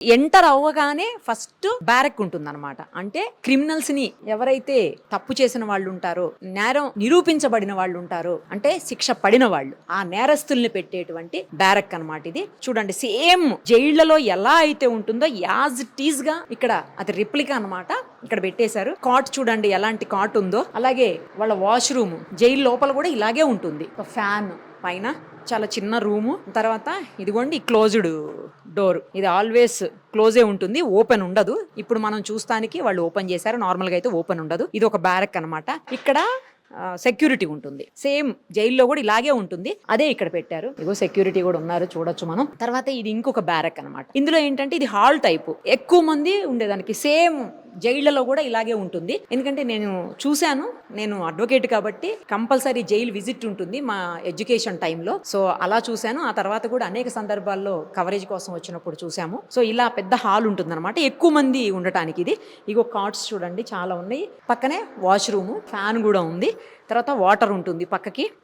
Enter అవ్వగానే first barrack ఉంటుందన్నమాట. అంటే క్రిమినల్స్ ని ఎవరైతే తప్పు చేసిన వాళ్ళు ఉంటారో, నేరం నిరూపించబడిన వాళ్ళు ఉంటారో, అంటే శిక్ష పడిన వాళ్ళు, ఆ నేరస్తుల్ని పెట్టేటువంటి బ్యారక్ అన్నమాట ఇది. చూడండి, సేమ్ జైళ్లలో ఎలా అయితే ఉంటుందో యాజ్ ఇట్ ఈజ్ గా ఇక్కడ అది రిప్లికా అన్నమాట. ఇక్కడ పెట్టేశారు. కాట్ చూడండి ఎలాంటి కాట్ ఉందో, అలాగే వాళ్ళ వాష్రూమ్ జైలు లోపల కూడా ఇలాగే ఉంటుంది. ఫ్యాన్ పైన చాలా చిన్న రూము, తర్వాత ఇదిగోండి క్లోజ్డ్ డోర్. ఇది ఆల్వేస్ క్లోజే ఉంటుంది, ఓపెన్ ఉండదు. ఇప్పుడు మనం చూస్తానికి వాళ్ళు ఓపెన్ చేశారు, నార్మల్గా అయితే ఓపెన్ ఉండదు. ఇది ఒక బ్యారక్ అన్నమాట. ఇక్కడ సెక్యూరిటీ ఉంటుంది, సేమ్ జైల్లో కూడా ఇలాగే ఉంటుంది, అదే ఇక్కడ పెట్టారు. ఇగో సెక్యూరిటీ కూడా ఉన్నారు, చూడొచ్చు మనం. తర్వాత ఇది ఇంకొక బ్యారక్ అన్నమాట. ఇందులో ఏంటంటే ఇది హాల్ టైపు, ఎక్కువ మంది ఉండేదానికి. సేమ్ జైళ్లలో కూడా ఇలాగే ఉంటుంది. ఎందుకంటే నేను చూశాను, నేను అడ్వకేట్ కాబట్టి కంపల్సరీ జైలు విజిట్ ఉంటుంది మా ఎడ్యుకేషన్ టైంలో. సో అలా చూశాను. ఆ తర్వాత కూడా అనేక సందర్భాల్లో కవరేజ్ కోసం వచ్చినప్పుడు చూసాము. సో ఇలా పెద్ద హాల్ ఉంటుంది అనమాట, ఎక్కువ మంది ఉండటానికి. ఇది ఇగో కార్డ్స్ చూడండి చాలా ఉన్నాయి. పక్కనే వాష్రూమ్, ఫ్యాన్ కూడా ఉంది. తర్వాత వాటర్ ఉంటుంది పక్కకి.